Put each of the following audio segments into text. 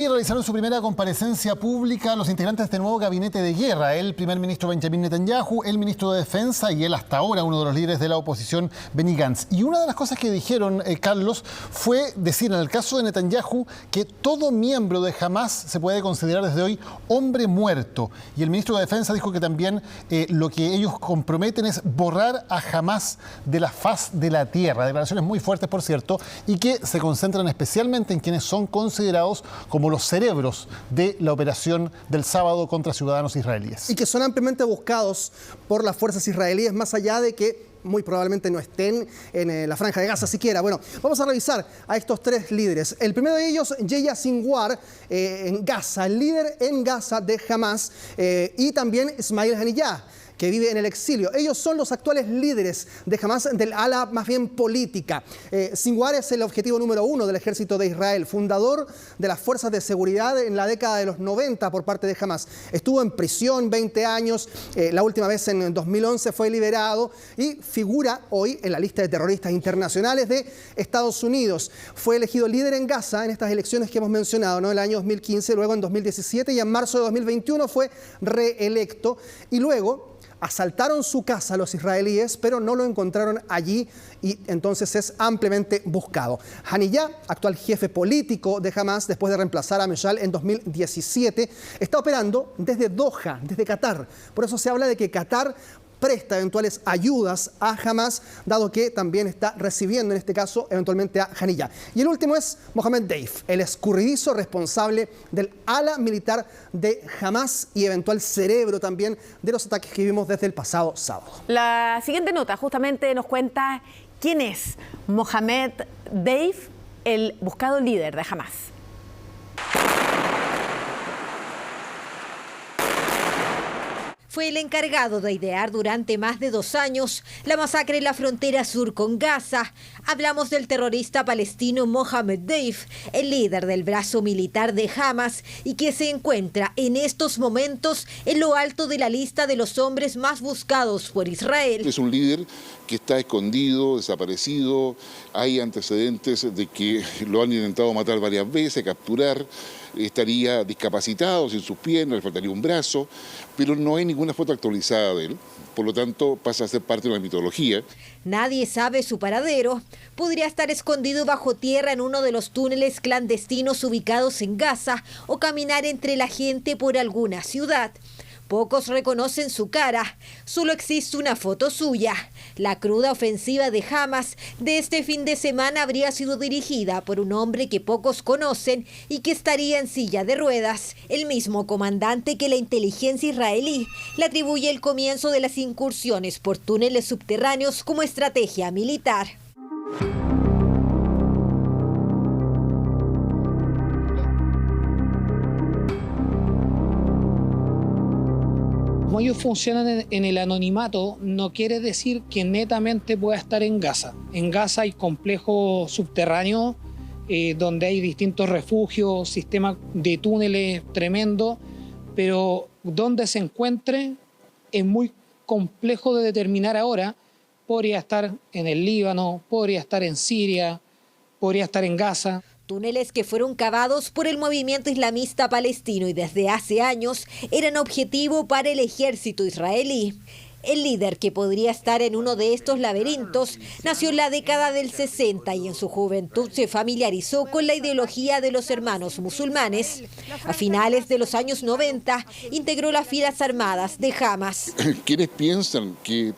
Y realizaron su primera comparecencia pública los integrantes de este nuevo gabinete de guerra, el primer ministro Benjamin Netanyahu, el ministro de Defensa y él hasta ahora uno de los líderes de la oposición, Benny Gantz. Y una de las cosas que dijeron, Carlos, fue decir en el caso de Netanyahu que todo miembro de Hamás se puede considerar desde hoy hombre muerto. Y el ministro de Defensa dijo que también lo que ellos comprometen es borrar a Hamás de la faz de la tierra. Declaraciones muy fuertes, por cierto, y que se concentran especialmente en quienes son considerados como los cerebros de la operación del sábado contra ciudadanos israelíes. Y que son ampliamente buscados por las fuerzas israelíes, más allá de que muy probablemente no estén en la Franja de Gaza siquiera. Bueno, vamos a revisar a estos tres líderes. El primero de ellos, Yehia Sinwar, en Gaza, el líder en Gaza de Hamás, y también Ismail Haniyeh, que vive en el exilio. Ellos son los actuales líderes de Hamás, del ala más bien política. Sinwar es el objetivo número 1 del ejército de Israel, fundador de las fuerzas de seguridad en la década de los 90 por parte de Hamás. Estuvo en prisión 20 años, la última vez en 2011 fue liberado y figura hoy en la lista de terroristas internacionales de Estados Unidos. Fue elegido líder en Gaza en estas elecciones que hemos mencionado, ¿no? En el año 2015, luego en 2017 y en marzo de 2021 fue reelecto y luego asaltaron su casa los israelíes, pero no lo encontraron allí y entonces es ampliamente buscado. Haniyeh, actual jefe político de Hamás, después de reemplazar a Meshal en 2017, está operando desde Doha, desde Qatar. Por eso se habla de que Qatar presta eventuales ayudas a Hamás, dado que también está recibiendo en este caso eventualmente a Haniyeh. Y el último es Mohammed Deif, el escurridizo responsable del ala militar de Hamás y eventual cerebro también de los ataques que vimos desde el pasado sábado. La siguiente nota justamente nos cuenta quién es Mohammed Deif, el buscado líder de Hamás. Fue el encargado de idear durante más de 2 años la masacre en la frontera sur con Gaza. Hablamos del terrorista palestino Mohammed Deif, el líder del brazo militar de Hamás y que se encuentra en estos momentos en lo alto de la lista de los hombres más buscados por Israel. Es un líder que está escondido, desaparecido, hay antecedentes de que lo han intentado matar varias veces, capturar, estaría discapacitado, sin sus piernas, le faltaría un brazo, pero no hay ninguna foto actualizada de él, por lo tanto pasa a ser parte de una mitología. Nadie sabe su paradero. Podría estar escondido bajo tierra en uno de los túneles clandestinos ubicados en Gaza o caminar entre la gente por alguna ciudad. Pocos reconocen su cara, solo existe una foto suya. La cruda ofensiva de Hamás de este fin de semana habría sido dirigida por un hombre que pocos conocen y que estaría en silla de ruedas, el mismo comandante que la inteligencia israelí le atribuye el comienzo de las incursiones por túneles subterráneos como estrategia militar. Como ellos funcionan en el anonimato, no quiere decir que netamente pueda estar en Gaza. En Gaza hay complejos subterráneos donde hay distintos refugios, sistemas de túneles tremendos, pero donde se encuentre es muy complejo de determinar ahora. Podría estar en el Líbano, podría estar en Siria, podría estar en Gaza. Túneles que fueron cavados por el movimiento islamista palestino y desde hace años eran objetivo para el ejército israelí. El líder, que podría estar en uno de estos laberintos, nació en la década del 60 y en su juventud se familiarizó con la ideología de los hermanos musulmanes. A finales de los años 90 integró las filas armadas de Hamás. Quienes piensan que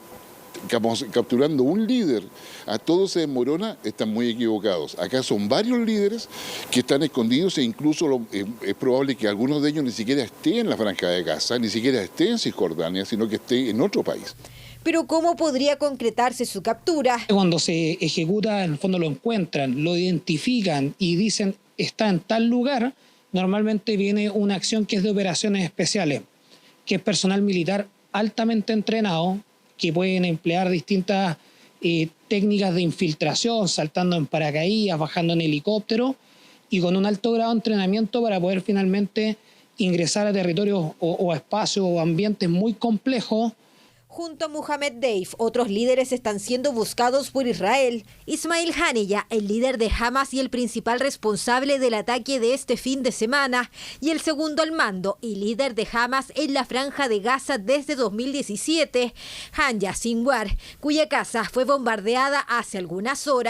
capturando un líder a todo se desmorona, están muy equivocados. Acá son varios líderes que están escondidos e incluso es probable que algunos de ellos ni siquiera estén en la Franja de Gaza, ni siquiera estén en Cisjordania, sino que estén en otro país. Pero ¿cómo podría concretarse su captura? Cuando se ejecuta, en el fondo lo encuentran, lo identifican y dicen está en tal lugar, normalmente viene una acción que es de operaciones especiales, que es personal militar altamente entrenado, que pueden emplear distintas técnicas de infiltración, saltando en paracaídas, bajando en helicóptero y con un alto grado de entrenamiento para poder finalmente ingresar a territorios o espacios o ambientes muy complejos Junto a Mohamed Deif, otros líderes están siendo buscados por Israel. Ismail Haniyeh, el líder de Hamas y el principal responsable del ataque de este fin de semana, y el segundo al mando y líder de Hamas en la Franja de Gaza desde 2017, Yahya Sinwar, cuya casa fue bombardeada hace algunas horas.